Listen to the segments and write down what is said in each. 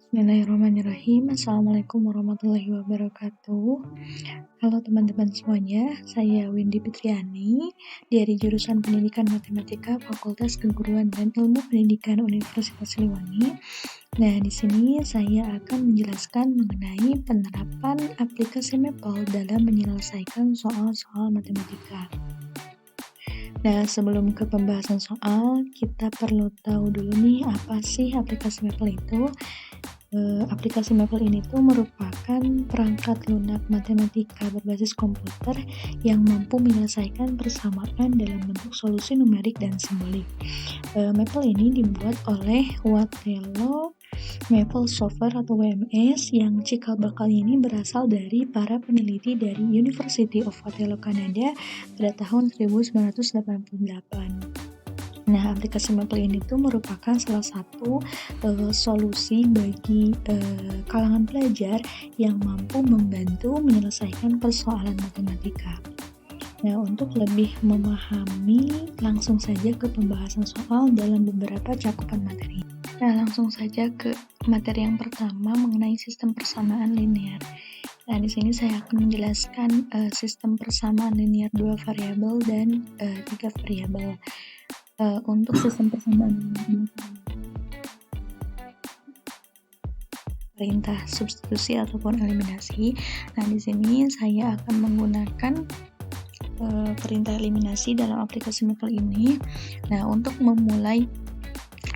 Bismillahirrahmanirrahim. Assalamualaikum warahmatullahi wabarakatuh. Halo teman-teman semuanya, saya Windy Fitriani dari jurusan Pendidikan Matematika Fakultas Keguruan dan Ilmu Pendidikan Universitas Siliwangi. Nah, di sini saya akan menjelaskan mengenai penerapan aplikasi Maple dalam menyelesaikan soal-soal matematika. Nah, sebelum ke pembahasan soal, kita perlu tahu dulu nih apa sih aplikasi Maple itu. Aplikasi Maple ini tuh merupakan perangkat lunak matematika berbasis komputer yang mampu menyelesaikan persamaan dalam bentuk solusi numerik dan simbolik. Maple ini dibuat oleh Watello Maple Software atau WMS yang cikal bakal ini berasal dari para peneliti dari University of Watello, Kanada pada tahun 1988. Nah, aplikasi Maple ini tuh merupakan salah satu solusi bagi kalangan pelajar yang mampu membantu menyelesaikan persoalan matematika. Nah, untuk lebih memahami, langsung saja ke pembahasan soal dalam beberapa cakupan materi. Nah, langsung saja ke materi yang pertama mengenai sistem persamaan linear. Nah, di sini saya akan menjelaskan sistem persamaan linear 2 variabel dan 3 variabel. Untuk sistem persamaan perintah substitusi ataupun eliminasi. Nah, di sini saya akan menggunakan perintah eliminasi dalam aplikasi Maple ini. Nah, untuk memulai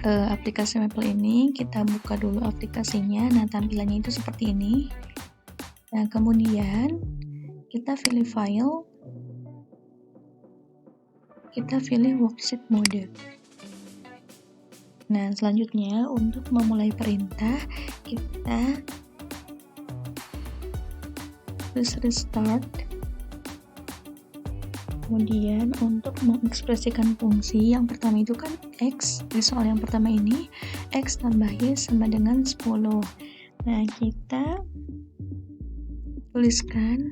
aplikasi Maple ini, kita buka dulu aplikasinya. Nah, tampilannya itu seperti ini. Nah, kemudian kita pilih file, kita pilih worksheet mode. Nah, selanjutnya untuk memulai perintah, kita press restart. Kemudian untuk mengekspresikan fungsi, yang pertama itu kan X, di soal yang pertama ini, X tambah Y sama dengan 10. Nah, kita tuliskan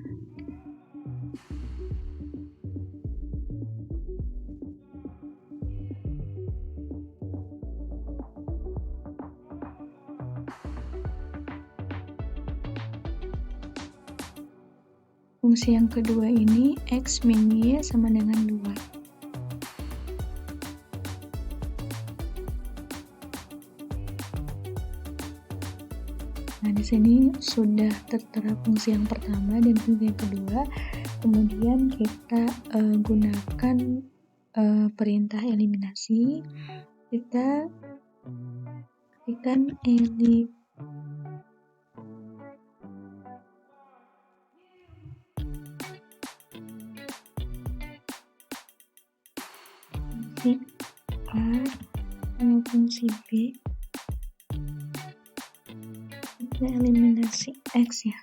fungsi yang kedua ini X min Y sama dengan 2. Nah, di sini sudah tertera fungsi yang pertama dan fungsi yang kedua. Kemudian kita gunakan perintah eliminasi. Kita ketikkan fungsi A sama fungsi B, kita eliminasi X ya.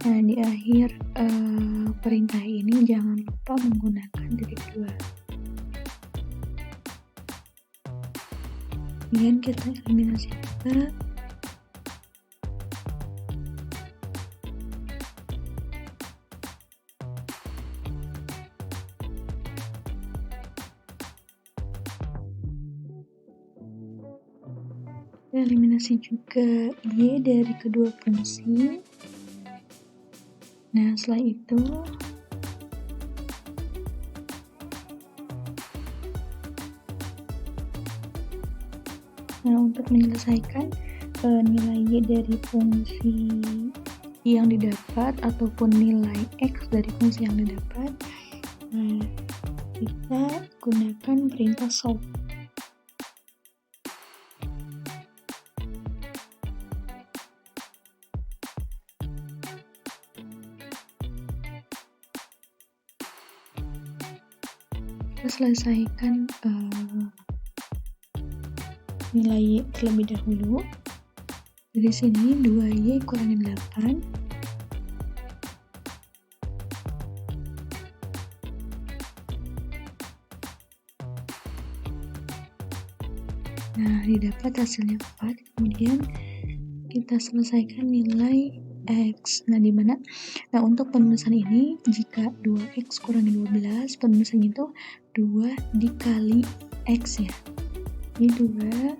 Nah, di akhir perintah ini jangan lupa menggunakan titik 2. Kemudian kita eliminasi juga. Kita eliminasi juga Y dari kedua fungsi. Nah, setelah itu untuk menyelesaikan nilai Y dari fungsi yang didapat ataupun nilai X dari fungsi yang didapat, kita gunakan perintah solve. Kita selesaikan nilai Y terlebih dahulu. Dari sini 2Y kurangin 8. Nah, didapat hasilnya 4. Kemudian kita selesaikan nilai X. Nah, untuk penulisan ini, jika 2X kurangi 12, penulisannya itu 2 dikali X ya. Ini 2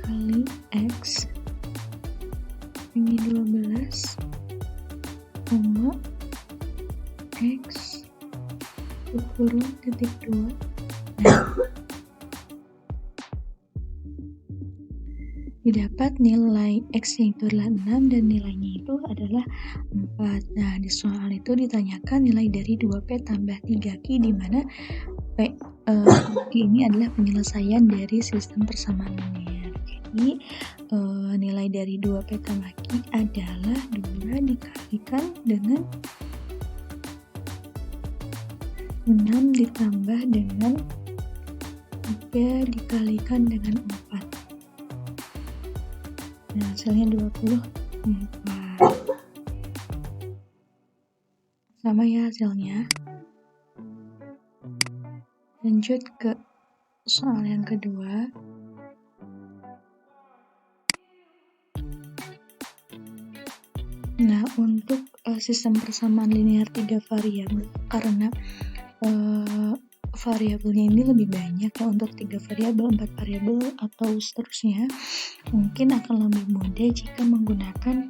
dikali X ini 12 koma X kurung titik 2. Nah, didapat nilai X nya itu adalah 6 dan nilainya itu adalah 4. Nah, di soal itu ditanyakan nilai dari 2P tambah 3Q di mana Q ini adalah penyelesaian dari sistem persamaan linear. Jadi, nilai dari 2P tambah Q adalah 2 dikalikan dengan 6 ditambah dengan 3 dikalikan dengan 4. Nah, hasilnya 24. Sama ya hasilnya. Lanjut ke soal yang kedua. Nah, untuk sistem persamaan linear 3 variabel, karena variabelnya ini lebih banyak ya, untuk 3 variabel, 4 variabel atau seterusnya, mungkin akan lebih mudah jika menggunakan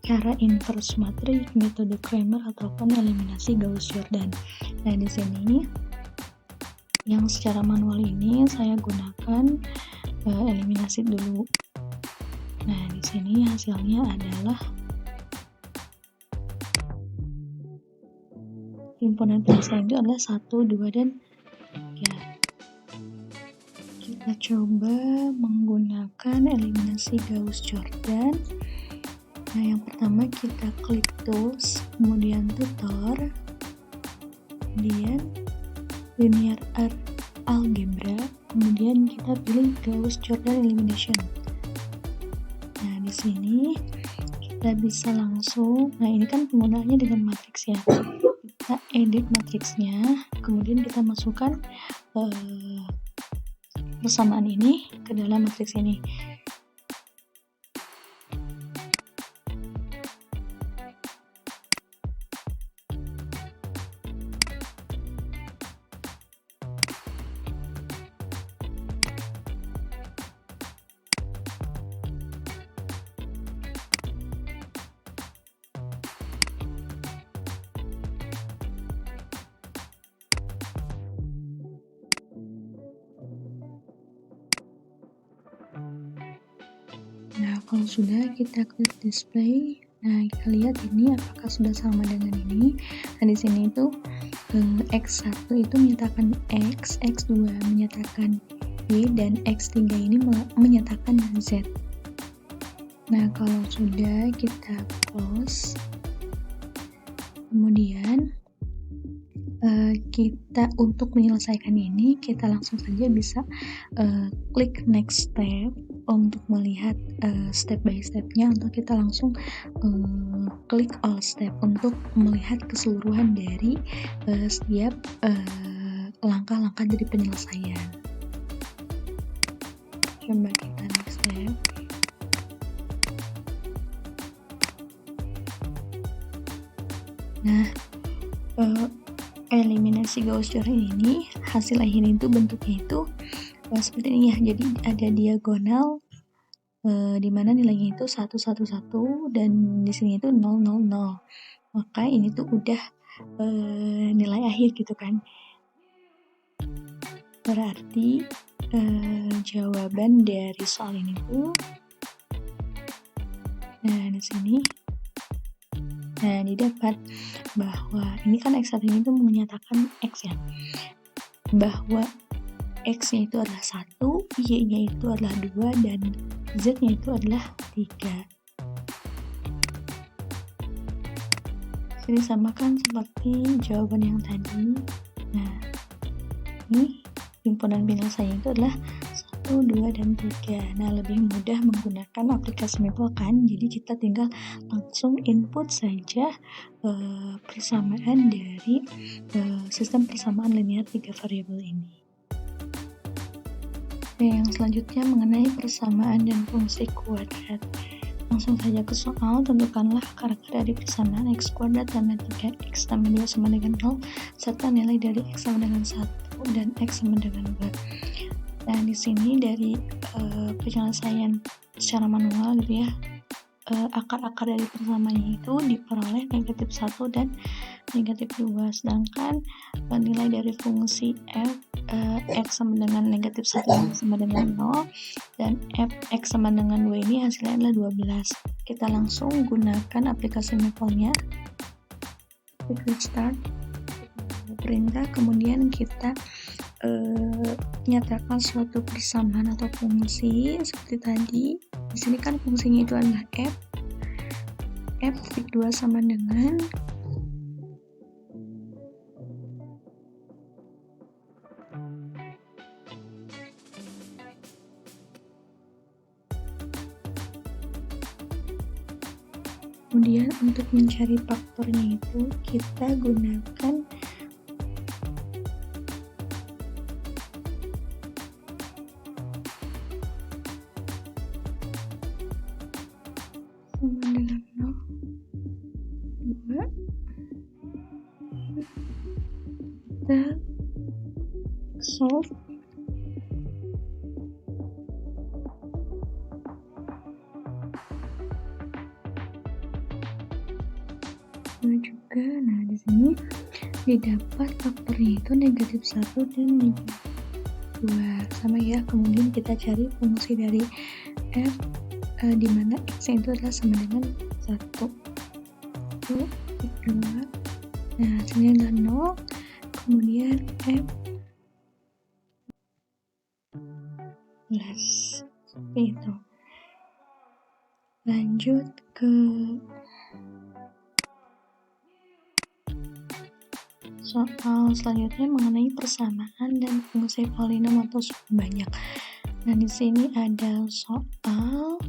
cara inverse matrix, metode Cramer ataupun eliminasi Gauss-Jordan. Nah, di sini yang secara manual ini saya gunakan eliminasi dulu. Nah, di sini hasilnya adalah himpunan penyelesaian itu adalah 1, 2, dan 3. Kita coba menggunakan eliminasi Gauss-Jordan. Nah, yang pertama kita klik tools, kemudian tutor, kemudian linear algebra, kemudian kita pilih Gauss-Jordan elimination. Nah, di sini kita bisa langsung, nah ini kan penggunaannya dengan matriks ya. Kita edit matriksnya, kemudian kita masukkan persamaan ini ke dalam matriks ini. Nah, kalau sudah kita klik display, nah kita lihat ini apakah sudah sama dengan ini. Nah, di sini itu X1 itu menyatakan X, X2 menyatakan Y, dan X3 ini menyatakan Z. Nah, kalau sudah kita close, kemudian kita untuk menyelesaikan ini kita langsung saja bisa klik next step untuk melihat step by stepnya, atau kita langsung klik all step untuk melihat keseluruhan dari setiap langkah-langkah dari penyelesaian. Coba kita next step. Nah, eliminasi Gauss-Jordan ini hasil akhirnya itu bentuknya itu seperti ini ya. Jadi ada diagonal di mana nilainya itu 1, 1, 1 dan di sini itu 0, 0, 0. Maka ini tuh udah nilai akhir gitu kan. Berarti jawaban dari soal ini tuh, nah di sini, nah didapat bahwa ini kan X1 ini tuh menyatakan X ya, bahwa X-nya itu adalah 1, Y-nya itu adalah 2, dan Z-nya itu adalah 3. Jadi samakan seperti jawaban yang tadi. Nah, ini himpunan penyelesaian itu adalah 1, 2, dan 3. Nah, lebih mudah menggunakan aplikasi Maple kan, jadi kita tinggal langsung input saja persamaan dari sistem persamaan linear 3 variabel ini. Oke, yang selanjutnya mengenai persamaan dan fungsi kuadrat. Langsung saja ke soal, tentukanlah karakter dari persamaan x kuadrat tambah 3x tambah 2 sama dengan 0, serta nilai dari x sama dengan 1 dan x sama dengan 2. Nah, di sini dari penyelesaian secara manual gitu ya, akar-akar dari persamanya itu diperoleh -1 dan -2, sedangkan nilai dari fungsi f x sama dengan -1 sama dengan 0 dan f(x) sama dengan 2 ini hasilnya adalah 12. Kita langsung gunakan aplikasi Mapple-nya, klik start, perintah, kemudian kita nyatakan suatu persamaan atau fungsi seperti tadi. Di sini kan fungsinya itu adalah f(2) sama dengan kemudian untuk mencari faktornya itu kita gunakan sama dengan 0, 2, kita solve. Juga, nah di sini didapat faktornya itu -1 dan -2 sama ya. Kemudian kita cari fungsi dari f di mana x itu adalah sama dengan 1. Itu 2. Nah, hasilnya adalah 0. Kemudian f seperti itu. Lanjut ke soal selanjutnya mengenai persamaan dan fungsi polinom atau suku banyak. Nah, di sini ada soal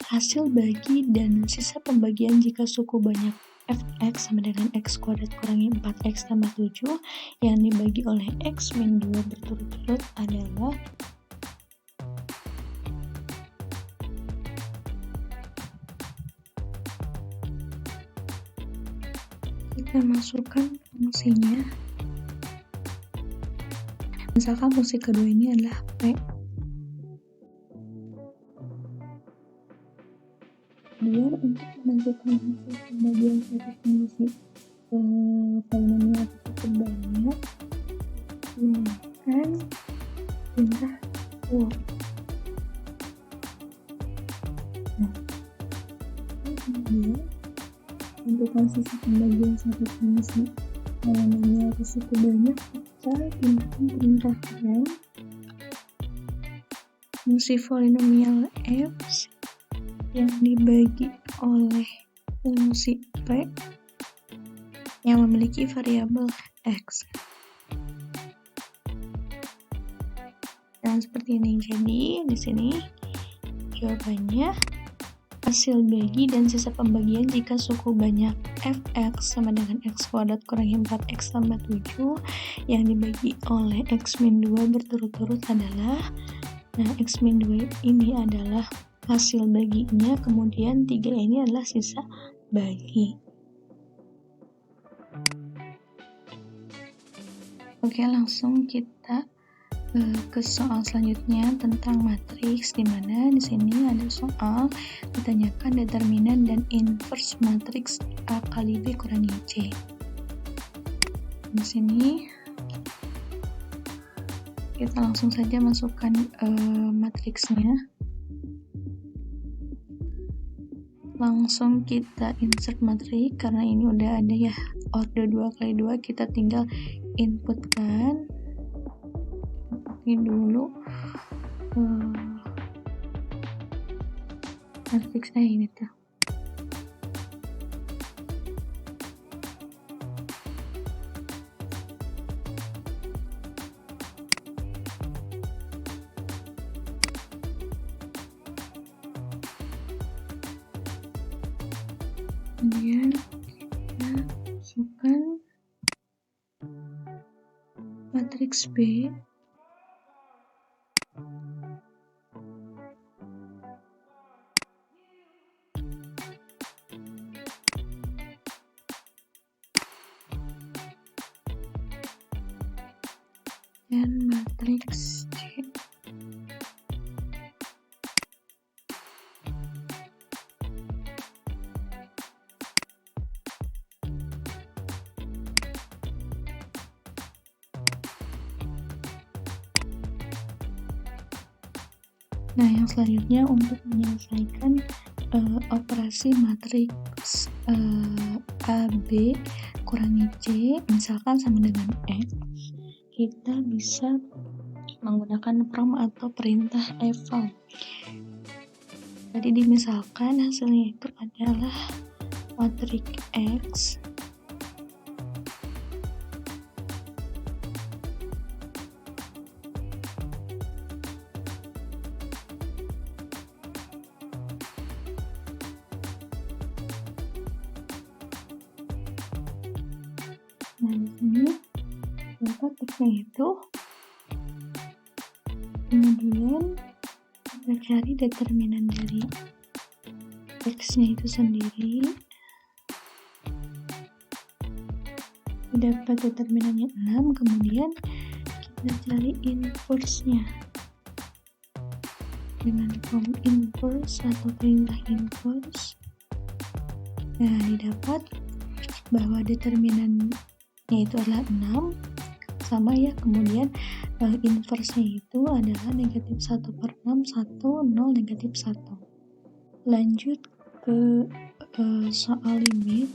hasil bagi dan sisa pembagian jika suku banyak f(x) sama dengan x kuadrat kurangi 4x tambah 7 yang dibagi oleh x min 2 berturut-turut adalah kita masukkan fungsinya. Misalkan fungsi kedua ini adalah p. Kemudian untuk menentukan hasil pembagian suatu fungsi polinomial atau cukup banyak, gunakan perintah for. Nah, kemudian menentukan sisa pembagian suatu fungsi polinomial atau cukup banyak, kita gunakan perintah for. Fungsi polinomial f yang dibagi oleh fungsi p yang memiliki variabel x. Dan seperti ini. Jadi di sini jawabannya hasil bagi dan sisa pembagian jika suku banyak f(x) sama dengan x kuadrat kurangi 4x tambah 7 yang dibagi oleh x min 2 berturut-turut adalah, nah x min 2 ini adalah hasil baginya, kemudian 3 ini adalah sisa bagi. Oke, langsung kita ke soal selanjutnya tentang matriks, di mana di sini ada soal ditanyakan determinan dan inverse matriks A kali B kurangi C. Di sini kita langsung saja masukkan matriksnya. Langsung kita insert matrik karena ini udah ada ya order 2x2, kita tinggal inputkan ini dulu matriksnya ini tuh. Kemudian kita masukkan matriks B dan matriks C. Nah, yang selanjutnya untuk menyelesaikan operasi matriks AB kurangi C misalkan sama dengan X, kita bisa menggunakan prom atau perintah eval. Jadi dimisalkan hasilnya itu adalah matriks X Nah, di sini dapat X-nya itu, kemudian kita cari determinan dari X-nya itu sendiri. Dapat determinannya 6, kemudian kita cari inverse-nya dengan form inverse atau perintah inverse. Nah, didapat bahwa determinannya itu adalah 6 sama ya, kemudian inverse-nya itu adalah negatif 1/6, 1, 0, negatif 1. Lanjut ke soal limit.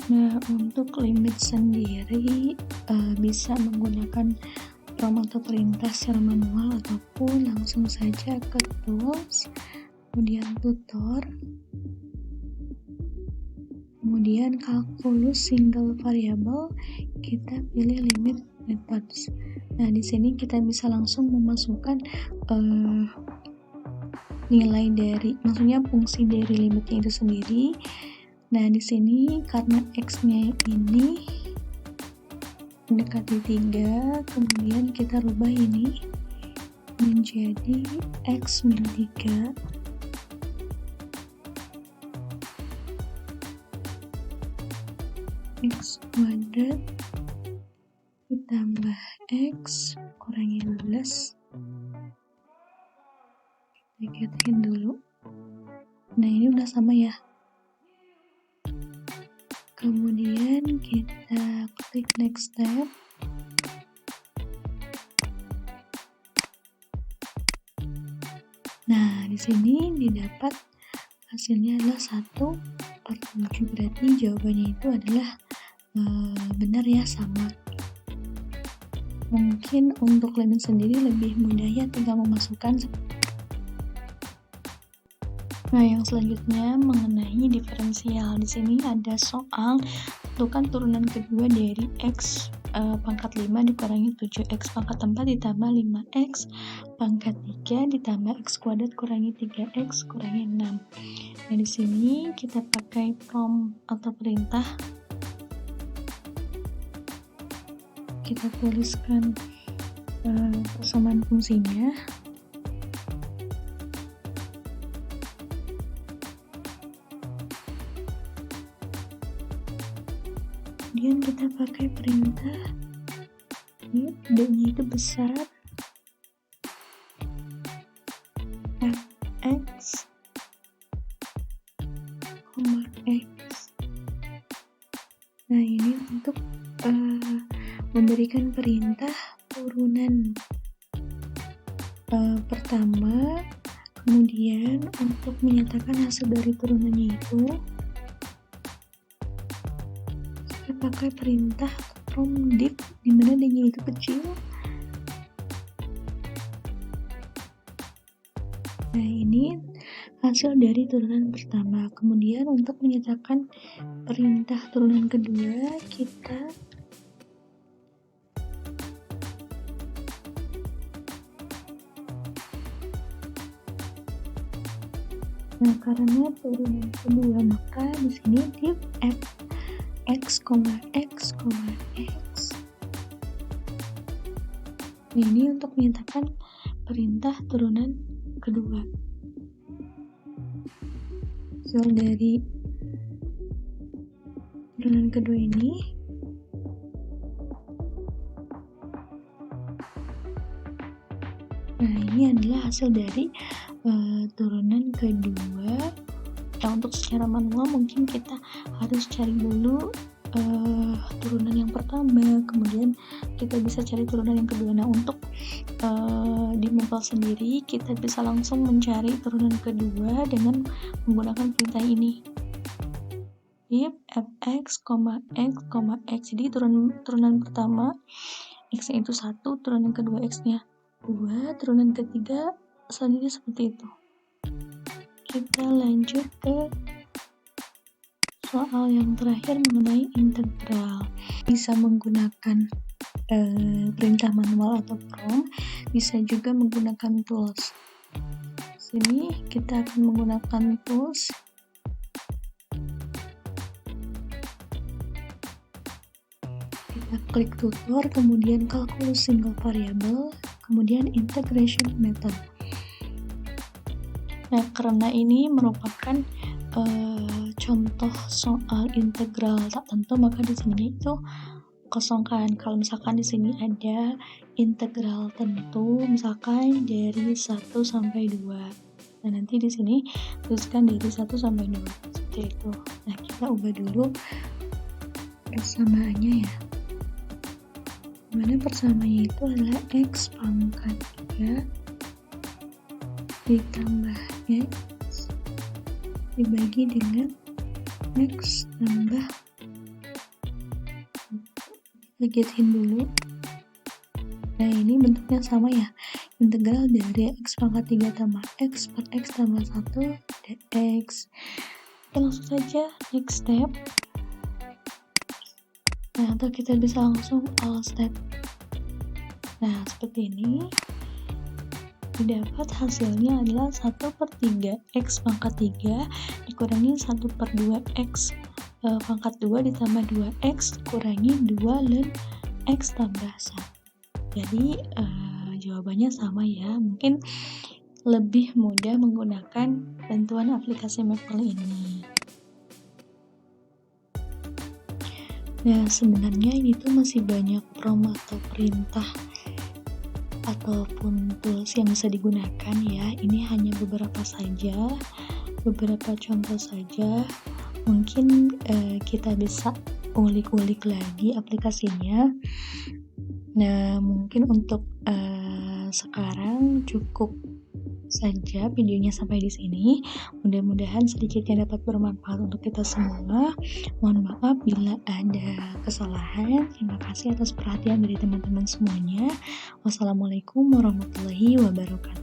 Nah, untuk limit sendiri bisa menggunakan prom atau perintah secara manual ataupun langsung saja ke tools, kemudian tutor, kemudian kalkulus single variable, kita pilih limit methods. Nah, di sini kita bisa langsung memasukkan nilai dari, maksudnya fungsi dari limitnya itu sendiri. Nah, di sini karena X-nya ini mendekati 3, kemudian kita rubah ini menjadi X min 3 X kuadrat ditambah X kurangi 12. Kita ketikkan dulu. Nah, ini udah sama ya. Kemudian kita klik next step. Nah, di sini didapat hasilnya adalah 1/7, berarti jawabannya itu adalah benar ya, sama. Mungkin untuk limit sendiri lebih mudah ya, tinggal memasukkan. Nah, yang selanjutnya mengenai diferensial. Di sini ada soal tentukan turunan kedua dari X pangkat 5 dikurangi 7X pangkat 4 ditambah 5X pangkat 3 ditambah X kuadrat kurangi 3X kurangi 6. Nah, di sini kita pakai prom atau perintah. Kita tuliskan persamaan fungsinya. Kemudian kita pakai perintah D-nya itu besar, X, X. Nah, ini untuk memberikan perintah turunan pertama. Kemudian untuk menyatakan hasil dari turunannya itu kita pakai perintah prom div, dimana D-nya itu kecil. Nah, ini hasil dari turunan pertama. Kemudian untuk menyatakan perintah turunan kedua, kita karena turunan kedua, maka di sini div X, X. Nah, ini untuk menyatakan perintah turunan kedua. Hasil dari turunan kedua ini adalah hasil dari turunan kedua Nah, untuk secara manual mungkin kita harus cari dulu turunan yang pertama, kemudian kita bisa cari turunan yang kedua. Nah, untuk di Moodle sendiri kita bisa langsung mencari turunan kedua dengan menggunakan perintah ini, if fx, x. Jadi turunan pertama x-nya itu 1, turunan kedua x-nya 2, turunan ketiga selanjutnya seperti itu. Kita lanjut ke soal yang terakhir mengenai integral. Bisa menggunakan perintah manual atau prompt, bisa juga menggunakan tools. Sini kita akan menggunakan tools. Kita klik tutor, kemudian calculus single variable, kemudian integration method. Nah, karena ini merupakan contoh soal integral tak tentu, maka di sini itu kosongkan. Kalau misalkan di sini ada integral tentu, misalkan dari 1 sampai 2. Nah, nanti di sini tuliskan dari 1 sampai 2 seperti itu. Nah, kita ubah dulu persamaannya ya. Dimana persamaannya itu adalah x pangkat 3 ditambah x dibagi dengan x tambah, bagitin dulu. Nah, ini bentuknya sama ya, integral dari x pangkat 3 tambah x per x tambah 1 dx. Kita langsung saja next step. Nah, atau kita bisa langsung all step. Nah, seperti ini. Didapat hasilnya adalah 1/3 x pangkat 3 dikurangi 1/2 x pangkat 2 ditambah 2x kurangi 2 ln x tambah 1. Jadi jawabannya sama ya, mungkin lebih mudah menggunakan bantuan aplikasi Maple ini. Nah, sebenarnya ini tuh masih banyak prompt atau perintah ataupun tools yang bisa digunakan ya. Ini hanya beberapa saja, beberapa contoh saja. Mungkin kita bisa ulik-ulik lagi aplikasinya. Nah, mungkin untuk sekarang cukup saja videonya sampai di sini. Mudah-mudahan sedikitnya dapat bermanfaat untuk kita semua. Mohon maaf bila ada kesalahan. Terima kasih atas perhatian dari teman-teman semuanya. Wassalamualaikum warahmatullahi wabarakatuh.